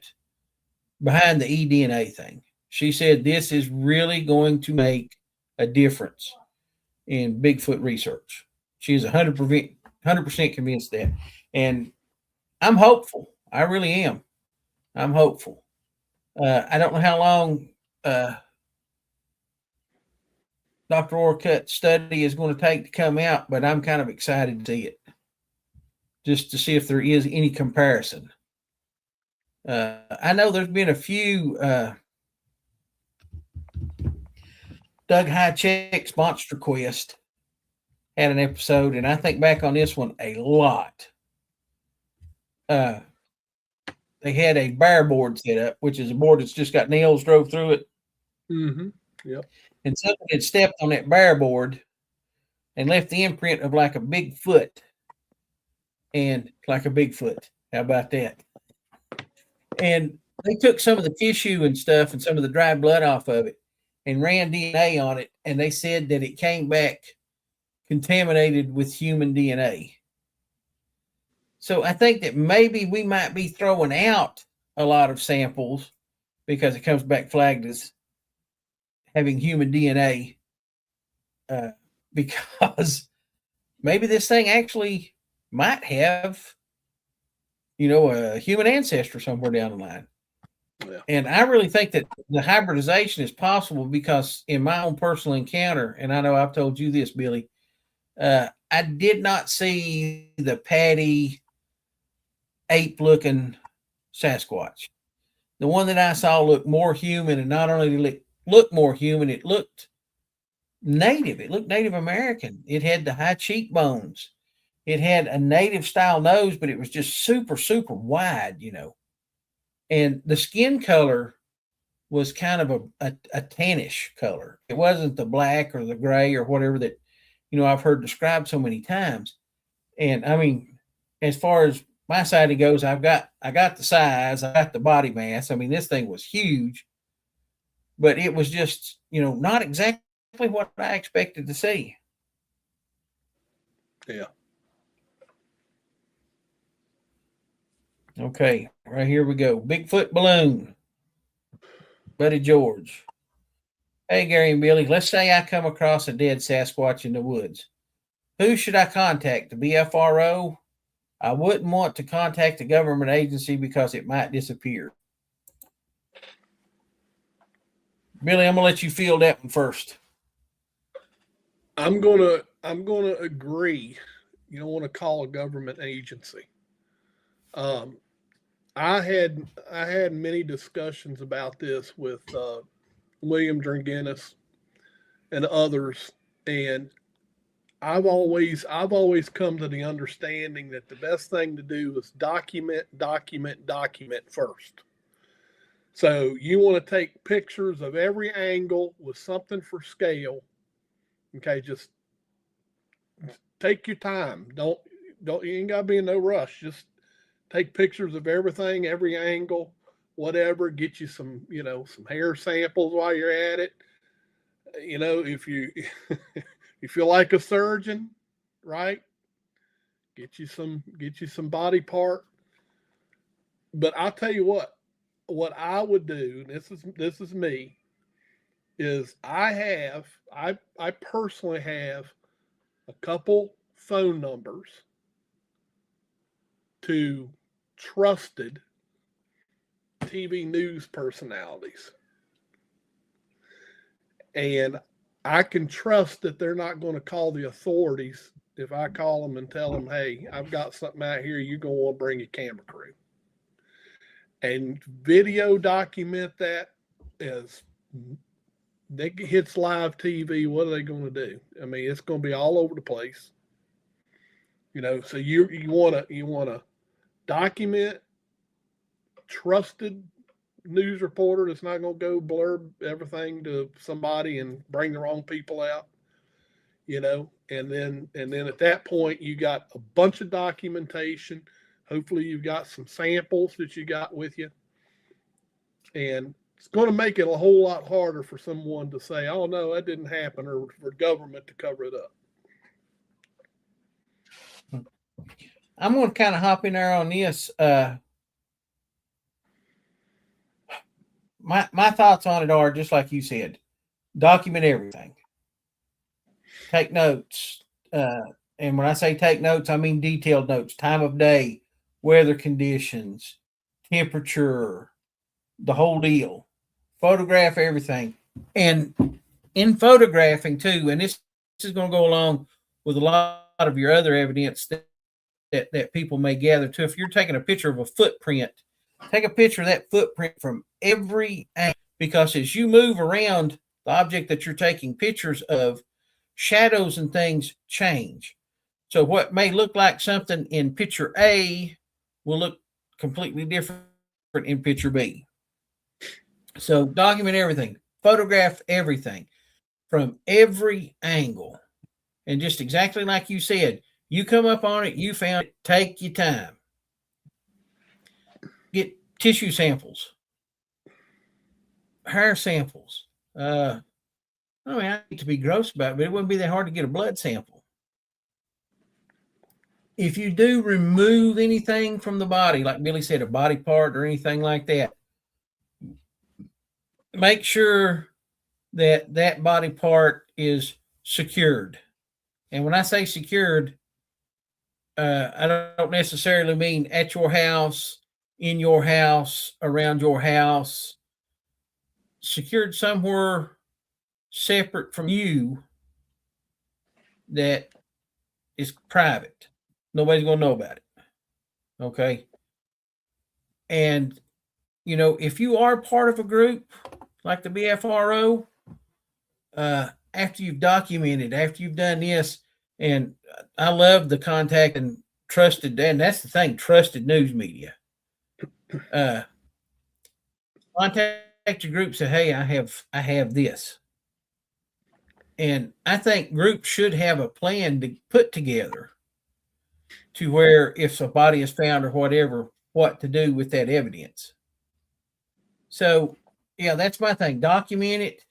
behind the eDNA thing. She said this is really going to make a difference in Bigfoot research. She's 100% convinced that. And I'm hopeful. I really am. I'm hopeful. I don't know how long Dr. Orcutt's study is going to take to come out, but I'm kind of excited to see it, just to see if there is any comparison. I know there's been a few Doug Highcheck's Monster Quest had an episode, and I think back on this one a lot. They had a bear board set up, which is a board that's just got nails drove through it. Mm-hmm. Yep. And someone had stepped on that bear board and left the imprint of like a big foot. And like a Bigfoot. How about that? And they took some of the tissue and stuff and some of the dry blood off of it and ran DNA on it. And they said that it came back contaminated with human DNA. So I think that maybe we might be throwing out a lot of samples because it comes back flagged as having human DNA, because maybe this thing actually might have, a human ancestor somewhere down the line. Yeah. And I really think that the hybridization is possible because in my own personal encounter, and I know I've told you this, Billy, I did not see the patty ape-looking Sasquatch. The one that I saw looked more human, and not only did it look more human, it looked native. It looked Native American. It had the high cheekbones. It had a native style nose, but it was just super, super wide, And the skin color was kind of a tannish color. It wasn't the black or the gray or whatever that, I've heard described so many times. And I mean, as far as my sighting goes, I got the size, I got the body mass. I mean, this thing was huge, but it was just, not exactly what I expected to see. Yeah. Okay, right here we go. Bigfoot balloon. Buddy George. Hey, Gary and Billy, let's say I come across a dead Sasquatch in the woods. Who should I contact? The BFRO? I wouldn't want to contact a government agency because it might disappear. Billy, I'm gonna let you field that one first. I'm gonna agree. You don't want to call a government agency. I had many discussions about this with William Dringennis and others And I've always come to the understanding that the best thing to do is document first. So you want to take pictures of every angle with something for scale. Okay, just take your time. Don't you ain't gotta be in no rush. Just take pictures of everything, every angle, whatever. Get you some hair samples while you're at it. If you if you're like a surgeon, right? Get you some body part. But I'll tell you what I would do, and this is me, is I personally have a couple phone numbers to trusted TV news personalities. And I can trust that they're not going to call the authorities if I call them and tell them, hey, I've got something out here, you're going to want to bring a camera crew. And video document that as it hits live TV, what are they going to do? I mean, it's going to be all over the place. So you want to document trusted news reporter that's not going to go blurb everything to somebody and bring the wrong people out, and then at that point you got a bunch of documentation. Hopefully you've got some samples that you got with you, and it's going to make it a whole lot harder for someone to say, oh no, that didn't happen, or for government to cover it up. I'm going to kind of hop in there on this. My thoughts on it are just like you said, document everything. Take notes. And when I say take notes, I mean detailed notes, time of day, weather conditions, temperature, the whole deal. Photograph everything. And in photographing too, and this is going to go along with a lot of your other evidence that people may gather too. If you're taking a picture of a footprint, take a picture of that footprint from every angle, because as you move around the object that you're taking pictures of, shadows and things change. So what may look like something in picture A will look completely different in picture B. So document everything, photograph everything from every angle. And just exactly like you said, you come up on it, you found it, take your time. Get tissue samples, hair samples. I hate to be gross about it, but it wouldn't be that hard to get a blood sample. If you do remove anything from the body, like Billy said, a body part or anything like that, make sure that that body part is secured. And when I say secured, I don't necessarily mean at your house, in your house, around your house. Secured somewhere separate from you that is private. Nobody's going to know about it. Okay. And, if you are part of a group like the BFRO, after you've documented, after you've done this, and I love the contact and trusted, and that's the thing, trusted news media. Contact your group, say, hey, I have this. And I think groups should have a plan to put together to where if a body is found or whatever, what to do with that evidence. So, yeah, that's my thing. Document it.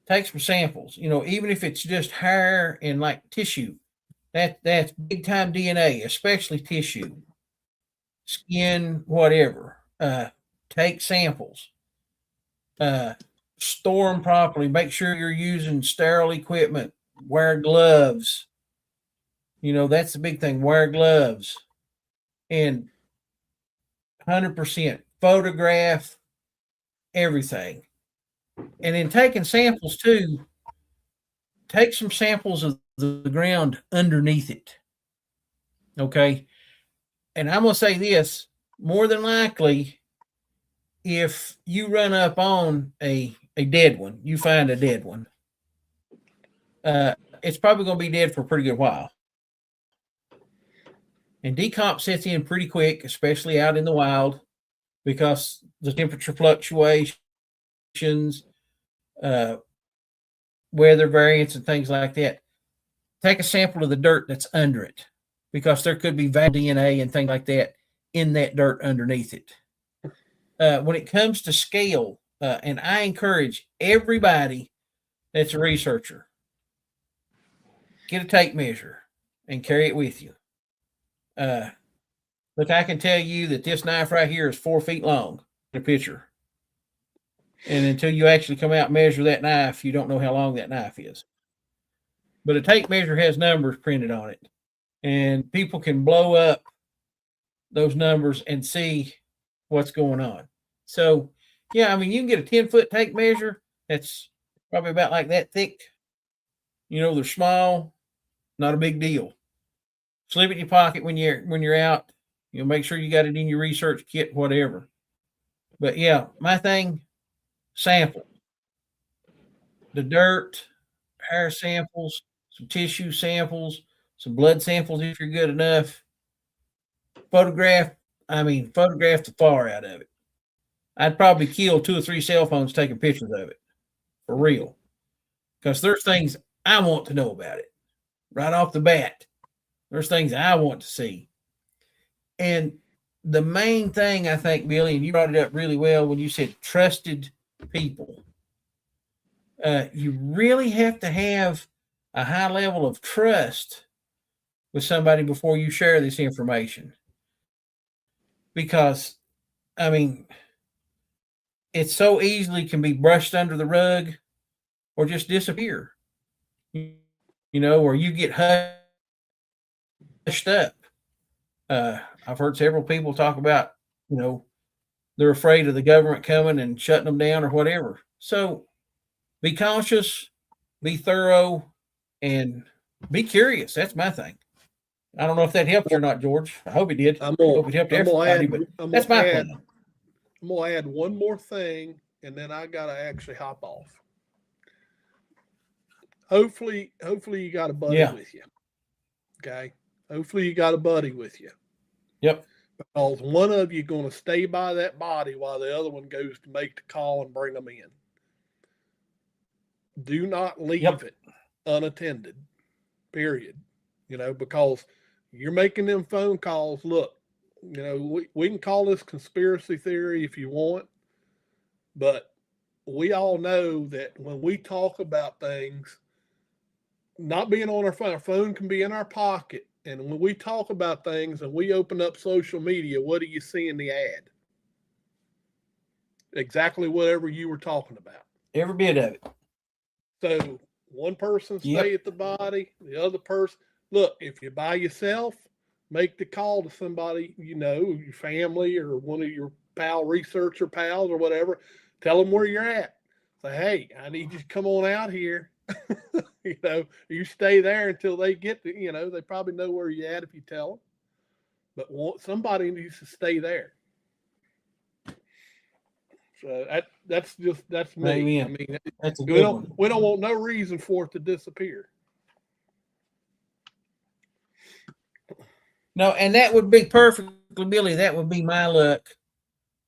Take some samples. Even if it's just hair and like tissue, that's big time DNA, especially tissue, skin, whatever. Take samples. Store them properly. Make sure you're using sterile equipment. Wear gloves. That's the big thing. Wear gloves. And 100% photograph everything. And in taking samples too, take some samples of the ground underneath it. Okay. And I'm going to say this, more than likely, if you run up on a dead one, you find a dead one, it's probably going to be dead for a pretty good while. And decomp sets in pretty quick, especially out in the wild, because the temperature fluctuations, weather variance, and things like that. Take a sample of the dirt that's under it, because there could be valuable DNA and things like that in that dirt underneath it. When it comes to scale, and I encourage everybody that's a researcher, get a tape measure and carry it with you. Look, I can tell you that this knife right here is 4 feet long in a picture. And until you actually come out and measure that knife, you don't know how long that knife is. But a tape measure has numbers printed on it. And people can blow up those numbers and see what's going on. So, yeah, I mean, you can get a 10-foot tape measure that's probably about like that thick. You know, they're small, not a big deal. Slip it in your pocket when you're out. You know, make sure you got it in your research kit, whatever. But yeah, my thing, sample. The dirt, hair samples, some tissue samples, some blood samples if you're good enough. Photograph the far out of it. I'd probably kill 2 or 3 cell phones taking pictures of it. For real. Because there's things I want to know about it. Right off the bat. There's things I want to see. And the main thing, I think, Billy, and you brought it up really well when you said trusted people. You really have to have a high level of trust with somebody before you share this information. Because, I mean, it so easily can be brushed under the rug or just disappear. You know, or you get hushed up. I've heard several people talk about, you know, they're afraid of the government coming and shutting them down or whatever. So be cautious, be thorough, and be curious. That's my thing. I don't know if that helped you or not, George. I hope it did. I hope it helped everybody, but that's my plan. I'm going to add one more thing, and then I got to actually hop off. Hopefully you got a buddy with you. Okay? Hopefully you got a buddy with you. Yep. Because one of you going to stay by that body while the other one goes to make the call and bring them in. Do not leave it unattended, period. You know, because you're making them phone calls. Look, you know, we can call this conspiracy theory if you want, but we all know that when we talk about things, not being on our phone can be in our pocket. And when we talk about things and we open up social media, what do you see in the ad? Exactly whatever you were talking about. Every bit of it. So one person stay at the body, the other person. Look, if you're by yourself, make the call to somebody, you know, your family or one of your researcher pals or whatever. Tell them where you're at. Say, hey, I need you to come on out here. You know, you stay there until they get to, you know, they probably know where you're at if you tell them. But somebody needs to stay there. So that's me. Amen. I mean, that's a good one. We don't want no reason for it to disappear. No, and that would be perfectly, Billy. That would be my luck.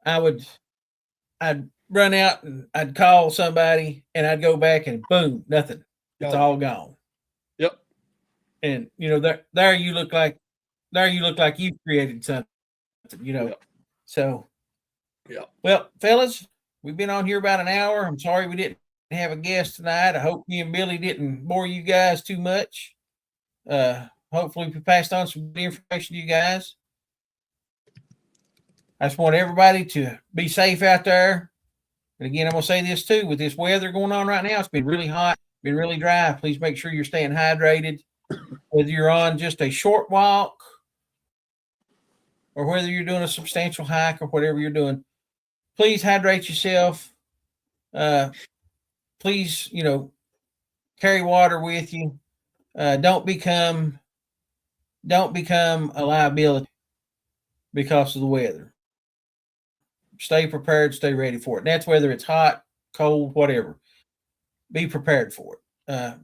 I'd run out and I'd call somebody and I'd go back and boom, nothing. It's all gone. Yep. And you know, there you look like you created something, you know. Yep. So yeah. Well, fellas, we've been on here about an hour. I'm sorry we didn't have a guest tonight. I hope me and Billy didn't bore you guys too much. Hopefully we passed on some good information to you guys. I just want everybody to be safe out there. And again, I'm going to say this too, with this weather going on right now, it's been really hot, been really dry. Please make sure you're staying hydrated, whether you're on just a short walk or whether you're doing a substantial hike or whatever you're doing. Please hydrate yourself. Please, you know, carry water with you. Don't become a liability because of the weather. Stay prepared, stay ready for it. And that's whether it's hot, cold, whatever. Be prepared for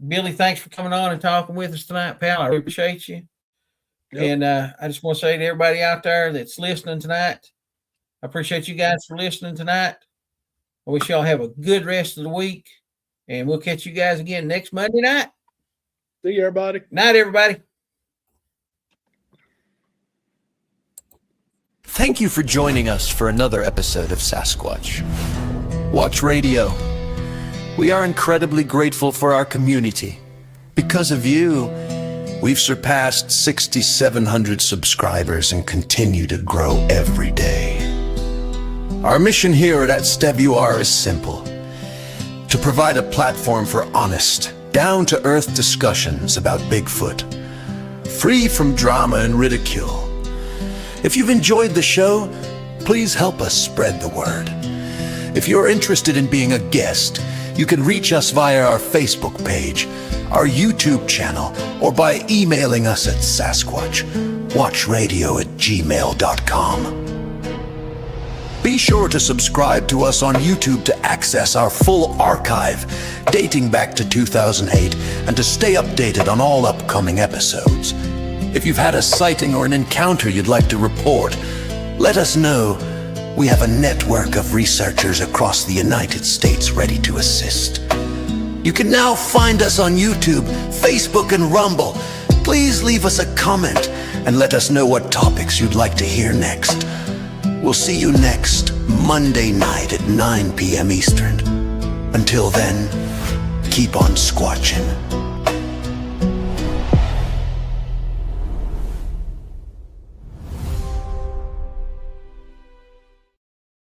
Billy, thanks for coming on and talking with us tonight, pal. I really appreciate you. Yep. And I just want to say to everybody out there that's listening tonight, I appreciate you guys for listening tonight. I wish y'all have a good rest of the week, and we'll catch you guys again next Monday night. See you, everybody. Night, everybody. Thank you for joining us for another episode of Sasquatch Watch Radio. We are incredibly grateful for our community. Because of you, we've surpassed 6,700 subscribers and continue to grow every day. Our mission here at SWR is simple: to provide a platform for honest, down-to-earth discussions about Bigfoot, free from drama and ridicule. If you've enjoyed the show, please help us spread the word. If you're interested in being a guest, you can reach us via our Facebook page, our YouTube channel, or by emailing us at sasquatchwatchradio@gmail.com. Be sure to subscribe to us on YouTube to access our full archive dating back to 2008 and to stay updated on all upcoming episodes. If you've had a sighting or an encounter you'd like to report, let us know. We have a network of researchers across the United States ready to assist. You can now find us on YouTube, Facebook, and Rumble. Please leave us a comment and let us know what topics you'd like to hear next. We'll see you next Monday night at 9 p.m. Eastern. Until then, keep on squatching.